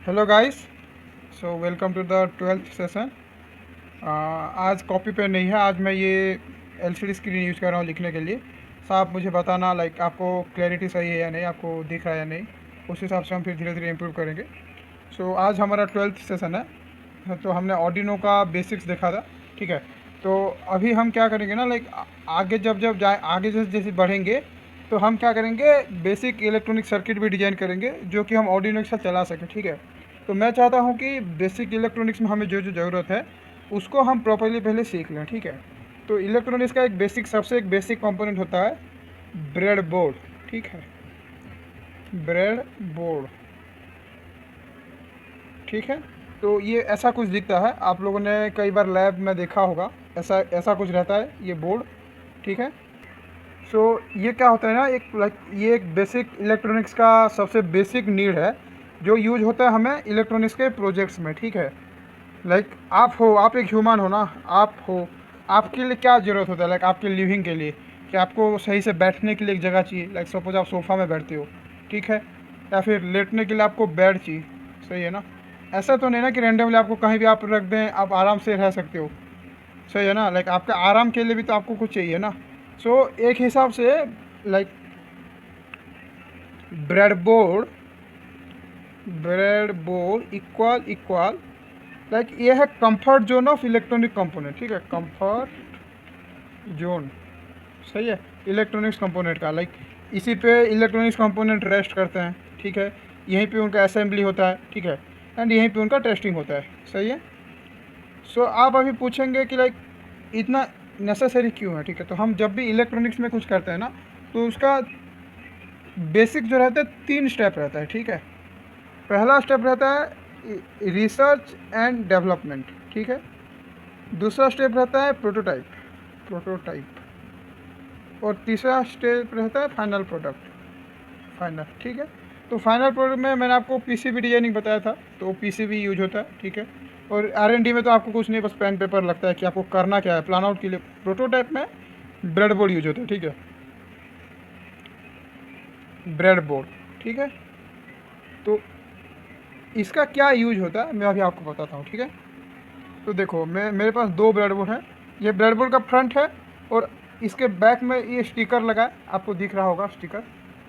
Hello guys. So welcome to the 12th session. आज copy pen नहीं है, आज मैं ये एलसीडी स्क्रीन यूज़ कर रहा हूँ लिखने के लिए। साहब मुझे बताना लाइक आपको क्लैरिटी सही है या नहीं, आपको दिख रहा है या नहीं, उस हिसाब से हम फिर धीरे धीरे इम्प्रूव करेंगे। सो आज हमारा 12th सेशन है, तो हमने ऑर्डिनो का बेसिक्स देखा था। ठीक है, तो अभी हम क्या करेंगे ना, लाइक आगे जब जब जाए आगे जैसे जैसे बढ़ेंगे तो हम क्या करेंगे, बेसिक इलेक्ट्रॉनिक सर्किट भी डिजाइन करेंगे जो कि हम ऑर्डिनो के साथ चला सकें। ठीक है, तो मैं चाहता हूँ कि बेसिक इलेक्ट्रॉनिक्स में हमें जो जो ज़रूरत है उसको हम प्रॉपरली पहले सीख लें। ठीक है, तो इलेक्ट्रॉनिक्स का सबसे एक बेसिक कंपोनेंट होता है ब्रेड बोर्ड। ठीक है, ब्रेड बोर्ड। ठीक है, तो ये ऐसा कुछ दिखता है, आप लोगों ने कई बार लैब में देखा होगा, ऐसा ऐसा कुछ रहता है ये बोर्ड। ठीक है, सो ये क्या होता है ना, ये एक बेसिक इलेक्ट्रॉनिक्स का सबसे बेसिक नीड है जो यूज होता है हमें इलेक्ट्रॉनिक्स के प्रोजेक्ट्स में। ठीक है, आप एक ह्यूमन हो ना, आपके लिए क्या ज़रूरत होता है, आपके लिविंग के लिए कि आपको सही से बैठने के लिए एक जगह चाहिए। सपोज आप सोफ़ा में बैठते हो, ठीक है, या फिर लेटने के लिए आपको बेड चाहिए। सही है ना, ऐसा तो नहीं ना कि रैंडमली आपको कहीं भी आप रख दें, आप आराम से रह सकते हो। सही है ना, आपके आराम के लिए भी तो आपको कुछ चाहिए ना। एक हिसाब से like bread board equal equal ये है comfort zone of electronic component. ठीक है, कंफर्ट जोन। सही है, इलेक्ट्रॉनिक्स कंपोनेंट का इसी पे इलेक्ट्रॉनिक्स कंपोनेंट रेस्ट करते हैं। ठीक है, यहीं पे उनका असेंबली होता है। ठीक है, एंड यहीं पे उनका टेस्टिंग होता है। सही है, आप अभी पूछेंगे कि इतना नेसेसरी क्यों है। ठीक है, तो हम जब भी इलेक्ट्रॉनिक्स में कुछ करते हैं ना, तो उसका बेसिक जो रहता है 3 स्टेप रहता है। ठीक है, पहला स्टेप रहता है रिसर्च एंड डेवलपमेंट। ठीक है, दूसरा स्टेप रहता है प्रोटोटाइप और तीसरा स्टेप रहता है फाइनल प्रोडक्ट। ठीक है, तो फाइनल प्रोडक्ट में मैंने आपको पीसीबी डिजाइनिंग बताया था, तो पीसीबी यूज होता है। ठीक है, और आरएनडी में तो आपको कुछ नहीं, बस पेन पेपर लगता है कि आपको करना क्या है प्लान आउट के लिए। प्रोटोटाइप में ब्रेड बोर्ड यूज होता है। ठीक है, ब्रेड बोर्ड। ठीक है, तो इसका क्या यूज होता है मैं अभी आपको बताता हूँ। ठीक है, तो देखो मेरे पास 2 ब्रेडबोर्ड हैं। ये ब्रेडबोर्ड का फ्रंट है और इसके बैक में ये स्टिकर लगा है, आपको दिख रहा होगा स्टिकर।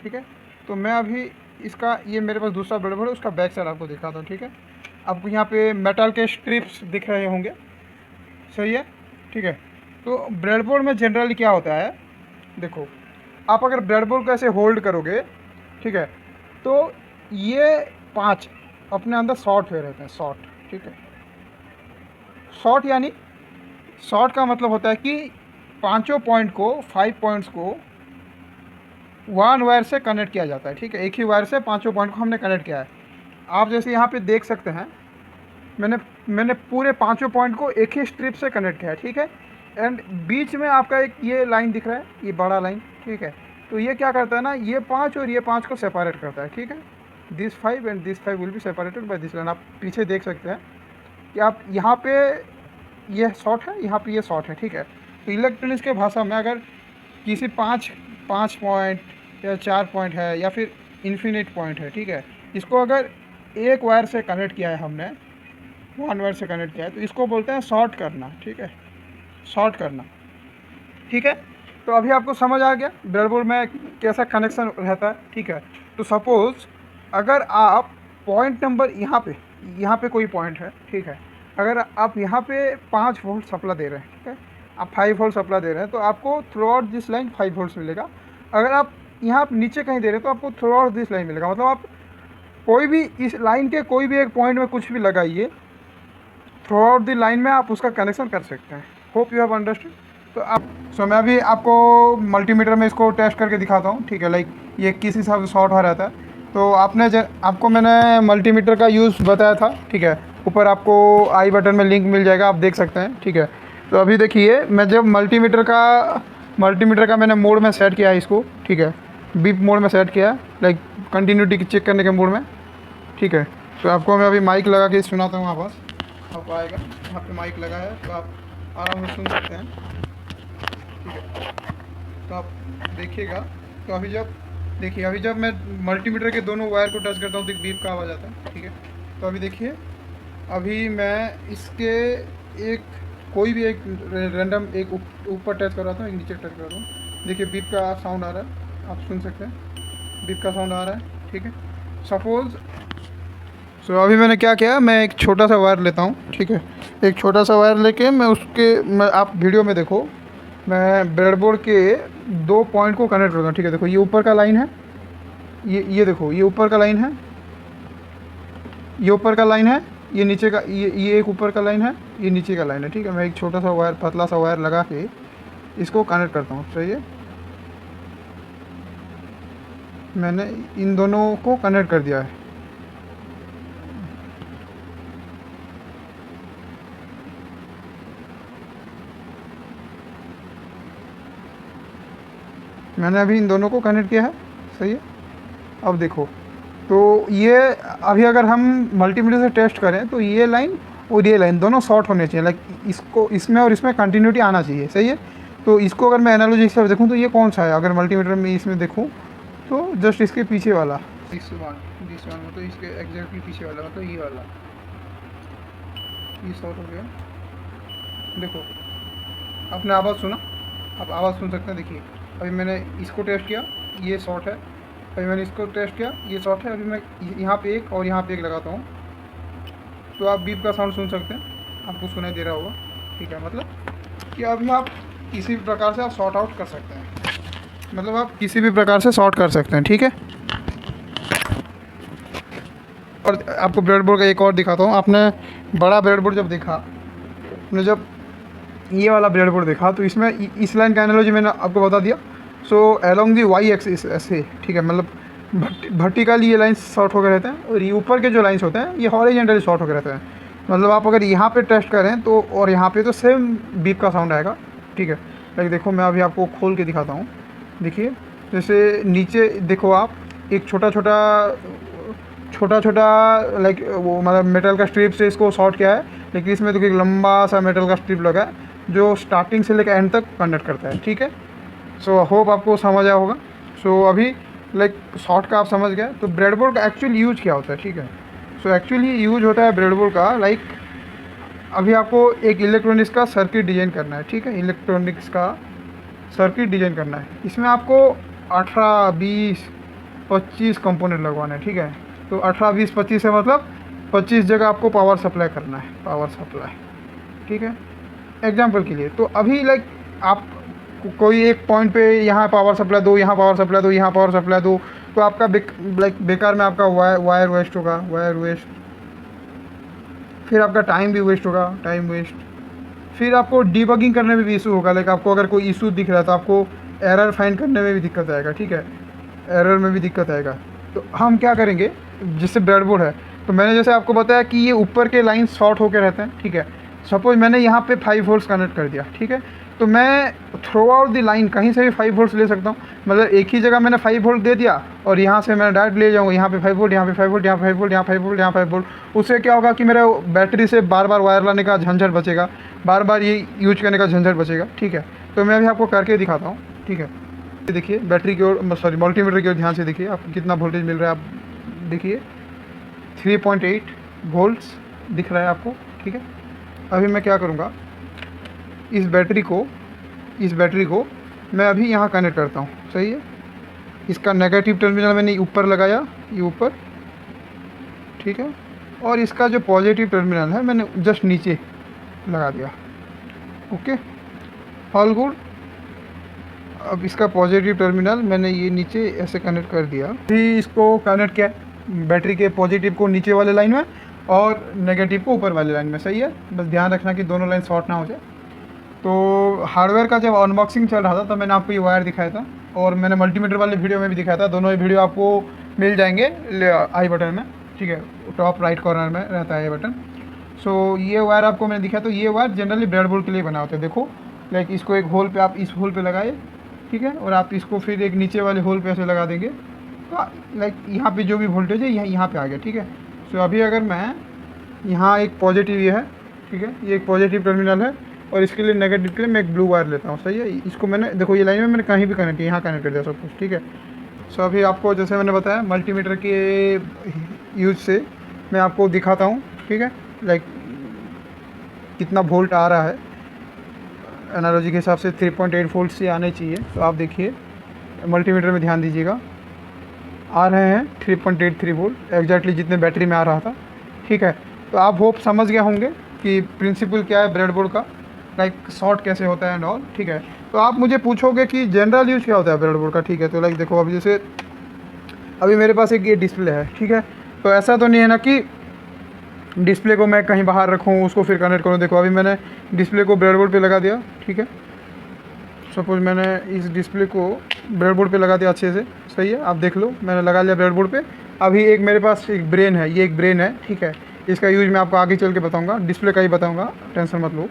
ठीक है, तो मैं अभी इसका ये मेरे पास दूसरा ब्रेडबोर्ड है, उसका बैक साइड आपको दिखाता हूँ। ठीक है, आपको यहाँ पे मेटल के स्ट्रिप्स दिख रहे होंगे। सही है, ठीक है, तो ब्रेडबोर्ड में जनरली क्या होता है, देखो आप अगर ब्रेडबोर्ड को ऐसे होल्ड करोगे, ठीक है, तो ये 5 अपने अंदर शॉर्ट हुए रहते हैं, शॉर्ट। ठीक है, शॉर्ट का मतलब होता है कि 5 पॉइंट्स को 1 वायर से कनेक्ट किया जाता है। ठीक है, एक ही वायर से 5 पॉइंट को हमने कनेक्ट किया है। आप जैसे यहाँ पे देख सकते हैं, मैंने पूरे 5 पॉइंट को एक ही स्ट्रिप से कनेक्ट किया है। ठीक है, एंड बीच में आपका एक ये लाइन दिख रहा है, ये बड़ा लाइन। ठीक है, तो ये क्या करता है ना, ये 5 और ये 5 को सेपरेट करता है। ठीक है, this 5 and this 5 will be separated by this line. आप पीछे देख सकते हैं कि आप यहाँ पे ये शॉर्ट है, यहाँ पे ये शॉर्ट है। ठीक है, तो इलेक्ट्रॉनिक्स के भाषा में अगर किसी 5 पॉइंट या 4 पॉइंट है या फिर इन्फिनिट पॉइंट है, ठीक है, इसको अगर एक वायर से कनेक्ट किया है हमने, 1 वायर से कनेक्ट किया है, तो इसको बोलते हैं शॉर्ट करना। ठीक है, शॉर्ट करना। ठीक है, तो अभी आपको समझ आ गया ब्रेडबोर्ड में कैसा कनेक्शन रहता है। ठीक है, तो सपोज़ अगर आप पॉइंट नंबर यहाँ पे कोई पॉइंट है। ठीक है, अगर आप यहाँ पे 5 वोल्ट सप्लाई दे रहे हैं, ठीक है, आप 5 वोल्ट सप्लाई दे रहे हैं, तो आपको through out this line 5 volts मिलेगा। अगर आप यहाँ नीचे कहीं दे रहे हैं तो आपको थ्रू आउट दिस लाइन मिलेगा। मतलब आप कोई भी इस लाइन के कोई भी एक पॉइंट में कुछ भी लगाइए, थ्रू आउट द लाइन में आप उसका कनेक्शन कर सकते हैं। Hope you have understood. तो मैं अभी आपको मल्टीमीटर में इसको टेस्ट करके दिखाता हूँ। ठीक है, ये किस हिसाब से शॉर्ट हो रहता है। तो आपको मैंने मल्टीमीटर का यूज़ बताया था। ठीक है, ऊपर आपको आई बटन में लिंक मिल जाएगा, आप देख सकते हैं। ठीक है, तो अभी देखिए मैं जब मल्टीमीटर का मैंने मोड में सेट किया है इसको। ठीक है, बीप मोड में सेट किया है, कंटिन्यूटी चेक करने के मोड में। ठीक है, तो आपको मैं अभी माइक लगा के सुनाता हूँ। आप आएगा, यहाँ पे माइक लगा है, तो आप आराम से सुन सकते हैं। ठीक है, तो आप देखिएगा। तो अभी जब मैं मल्टीमीटर के दोनों वायर को टच करता हूँ तो एक बीप का आवाज़ आता है। ठीक है, तो अभी देखिए, अभी मैं इसके एक कोई भी एक रैंडम एक ऊपर टच कर रहा था, एक नीचे टच कर रहा हूँ। देखिए बीप का साउंड आ रहा है, आप सुन सकते हैं बीप का साउंड आ रहा है, ठीक है। सपोज़ अभी मैंने क्या किया, मैं एक छोटा सा वायर लेता हूँ, ठीक है। एक छोटा सा वायर लेके मैं आप वीडियो में देखो, मैं ब्रेडबोर्ड के 2 पॉइंट को कनेक्ट करता हूँ, ठीक है। देखो ये ऊपर का लाइन है, ये देखो ये ऊपर का लाइन है, ये ऊपर का लाइन है, ये नीचे का, ये एक ऊपर का लाइन है, ये नीचे का लाइन है, ठीक है। मैं एक छोटा सा वायर, पतला सा वायर लगा के इसको कनेक्ट करता हूँ, सही है। मैंने इन दोनों को कनेक्ट कर दिया है। मैंने अभी इन दोनों को कनेक्ट किया है, सही है। अब देखो, तो ये अभी अगर हम मल्टीमीटर से टेस्ट करें तो ये लाइन और ये लाइन दोनों शॉर्ट होने चाहिए, लाइक इसको इसमें और इसमें कंटिन्यूटी आना चाहिए, सही है। तो इसको अगर मैं एनालॉजी हिसाब से देखूँ तो ये कौन सा है, अगर मल्टीमीटर में इसमें देखूँ तो जस्ट इसके पीछे वाला दिस वन मतलब इसके एग्जैक्टली पीछे वाला, मतलब ये वाला, ये शॉर्ट हो गया। देखो आपने आवाज़ सुना, आप आवाज़ सुन सकते हैं। देखिए अभी मैंने इसको टेस्ट किया, ये शॉर्ट है। अभी मैंने इसको टेस्ट किया, ये शॉर्ट है। अभी मैं यहाँ पे एक और यहाँ पे एक लगाता हूँ, तो आप बीप का साउंड सुन सकते हैं, आपको सुनाई दे रहा होगा, ठीक है। मतलब कि अभी आप किसी भी प्रकार से आप सॉर्ट आउट कर सकते हैं, मतलब आप किसी भी प्रकार से सॉर्ट कर सकते हैं, ठीक है। और आपको ब्रेडबोर्ड का एक और दिखाता हूँ। आपने बड़ा ब्रेडबोर्ड जब देखा, आपने जब ये वाला ब्रेडबोर्ड देखा, तो इसमें इस लाइन का एनालॉजी मैंने आपको बता दिया। So along the Y axis ऐसे, ठीक है, मतलब वर्टिकली ये लाइन्स शॉर्ट होकर रहते हैं, और ये ऊपर के जो लाइन्स होते हैं ये हॉरिजॉन्टली शॉर्ट होकर रहते हैं। मतलब आप अगर यहाँ पे टेस्ट करें तो और यहाँ पे तो सेम बीप का साउंड आएगा, ठीक है। लाइक देखो मैं अभी आपको खोल के दिखाता हूँ। देखिए जैसे नीचे देखो आप, एक छोटा छोटा लाइक वो मतलब मेटल का स्ट्रिप से इसको शॉर्ट किया है, लेकिन इसमें तो एक लंबा सा मेटल का स्ट्रिप लगा है जो स्टार्टिंग से लेकर एंड तक कनेक्ट करता है, ठीक है। सो होप आपको समझ आया होगा। सो अभी लाइक शॉर्ट का आप समझ गए, तो ब्रेडबोर्ड का एक्चुअल यूज क्या होता है, ठीक है। सो एक्चुअली यूज होता है ब्रेडबोर्ड का, लाइक अभी आपको एक इलेक्ट्रॉनिक्स का सर्किट डिज़ाइन करना है, ठीक है। इलेक्ट्रॉनिक्स का सर्किट डिज़ाइन करना है, इसमें आपको 18, 20, 25 कंपोनेंट लगवाना है, ठीक है। तो 18, 20, 25 है, मतलब 25 जगह आपको पावर सप्लाई करना है, पावर सप्लाई, ठीक है। एग्जाम्पल के लिए, तो अभी लाइक आप कोई एक पॉइंट पे यहाँ पावर सप्लाई दो, यहाँ पावर सप्लाई दो, यहाँ पावर सप्लाई दो, तो आपका बेकार में आपका वायर वेस्ट होगा, वायर वेस्ट, फिर आपका टाइम भी वेस्ट होगा, टाइम वेस्ट। फिर आपको डीबगिंग करने में भी इशू होगा, लाइक आपको अगर कोई इशू दिख रहा है तो आपको एरर फाइंड करने में भी दिक्कत आएगा, ठीक है। एरर में भी दिक्कत आएगा। तो हम क्या करेंगे, जैसे ब्रेडबोर्ड है, तो मैंने जैसे आपको बताया कि ये ऊपर के लाइन शॉर्ट होकर रहते हैं, ठीक है। सपोज मैंने यहाँ पे 5 वोल्ट्स कनेक्ट कर दिया, ठीक है। तो मैं थ्रू आउट द लाइन कहीं से भी 5 वोल्ट्स ले सकता हूँ, मतलब एक ही जगह मैंने 5 वोल्ट दे दिया और यहाँ से मैं डायरेक्ट ले जाऊँगा, यहाँ पे 5 वोल्ट, यहाँ पे 5 वोल्ट, यहाँ 5 वोल्ट, यहाँ 5 वोल्ट, यहाँ 5 वोल्ट। उससे क्या होगा कि मेरा बैटरी से बार बार वायर लाने का झंझट बचेगा, बार बार ये यूज करने का झंझट बचेगा, ठीक है। तो मैं अभी आपको करके दिखाता हूँ, ठीक है। देखिए बैटरी की ओर, सॉरी मल्टीमीटर की ओर ध्यान से देखिए, आपको कितना वोल्टेज मिल रहा है। आप देखिए 3.8 वोल्ट्स दिख रहा है आपको, ठीक है। अभी मैं क्या करूँगा, इस बैटरी को मैं अभी यहाँ कनेक्ट करता हूँ, सही है। इसका नेगेटिव टर्मिनल मैंने ऊपर लगाया, ये ऊपर, ठीक है। और इसका जो पॉजिटिव टर्मिनल है मैंने जस्ट नीचे लगा दिया, ओके, ऑल गुड। अब इसका पॉजिटिव टर्मिनल मैंने ये नीचे ऐसे कनेक्ट कर दिया, फिर इसको कनेक्ट किया बैटरी के पॉजिटिव को नीचे वाले लाइन में और नेगेटिव को ऊपर वाले लाइन में, सही है। बस ध्यान रखना कि दोनों लाइन शॉर्ट ना हो जाए। तो हार्डवेयर का जब अनबॉक्सिंग चल रहा था तो मैंने आपको ये वायर दिखाया था, और मैंने मल्टीमीटर वाले वीडियो में भी दिखाया था। दोनों ही वीडियो आपको मिल जाएंगे आई बटन में, ठीक है, टॉप राइट कॉर्नर में रहता है ये बटन। सो ये वायर आपको मैंने दिखाया। तो ये वायर जनरली ब्रेडबोर्ड के लिए बना होता है। देखो लाइक इसको एक होल पे, आप इस होल पे लगाए, ठीक है, और आप इसको फिर एक नीचे वाले होल पे ऐसे लगा देंगे, तो लाइक यहाँ पे जो भी वोल्टेज है यहाँ पे आ गया, ठीक है। सो अभी अगर मैं यहाँ एक पॉजिटिव ये है, ठीक है, ये एक पॉजिटिव टर्मिनल है, और इसके लिए नेगेटिव के लिए मैं एक ब्लू वायर लेता हूँ, सही है। इसको मैंने देखो ये लाइन में मैंने कहीं भी कनेक्ट किया, यहाँ कनेक्ट कर दिया सब कुछ, ठीक है। सो अभी आपको जैसे मैंने बताया मल्टीमीटर के यूज से मैं आपको दिखाता हूँ, ठीक है, लाइक कितना वोल्ट आ रहा है। एनालॉजी के हिसाब से 3.8 वोल्ट से आने चाहिए। तो आप देखिए मल्टीमीटर में ध्यान दीजिएगा, आ रहे हैं 3.83 वोल्ट एग्जैक्टली जितने बैटरी में आ रहा था, ठीक है। तो आप होप समझ गए होंगे कि प्रिंसिपल क्या है ब्रेडबोर्ड का, लाइक शॉर्ट कैसे होता है एंड ऑल, ठीक है। तो आप मुझे पूछोगे कि जनरल यूज़ क्या होता है ब्रेडबोर्ड का, ठीक है। तो लाइक देखो, अभी जैसे अभी मेरे पास एक ये डिस्प्ले है, ठीक है। तो ऐसा तो नहीं है ना कि डिस्प्ले को मैं कहीं बाहर रखूँ उसको फिर कनेक्ट करूँ। देखो अभी मैंने डिस्प्ले को ब्रेडबोर्ड पे लगा दिया, ठीक है। सपोज मैंने इस डिस्प्ले को ब्रेडबोर्ड पे लगा दिया अच्छे से, सही है। आप देख लो मैंने लगा लिया ब्रेडबोर्ड पे। अभी एक मेरे पास एक ब्रेन है, ये एक ब्रेन है, ठीक है। इसका यूज़ मैं आपको आगे चल के बताऊँगा, डिस्प्ले का ही बताऊँगा, टेंशन मत लो।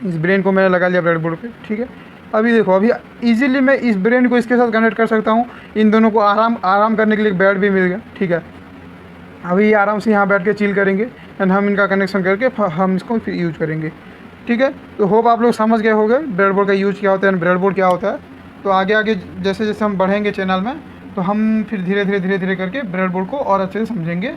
इस ब्रेन को मैंने लगा लिया ब्रेडबोर्ड पे, ठीक है। अभी देखो, अभी इजीली मैं इस ब्रेन को इसके साथ कनेक्ट कर सकता हूँ। इन दोनों को आराम करने के लिए एक बेड भी मिल गया, ठीक है। अभी आराम से यहाँ बैठ के चिल करेंगे एंड हम इनका कनेक्शन करके हम इसको फिर यूज करेंगे, ठीक है। तो होप आप लोग समझ गए होंगे ब्रेडबोर्ड का यूज क्या होता है एंड ब्रेडबोर्ड क्या होता है। तो आगे आगे जैसे जैसे हम बढ़ेंगे चैनल में, तो हम फिर धीरे धीरे करके ब्रेडबोर्ड को और अच्छे से समझेंगे।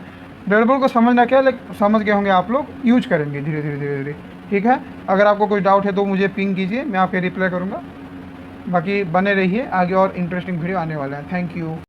ब्रेडबोर्ड को समझना क्या, लाइक समझ गए होंगे आप लोग, यूज करेंगे धीरे धीरे, ठीक है। अगर आपको कोई डाउट है तो मुझे पिंग कीजिए, मैं आपके रिप्लाई करूँगा। बाकी बने रहिए, आगे और इंटरेस्टिंग वीडियो आने वाला है। Thank you.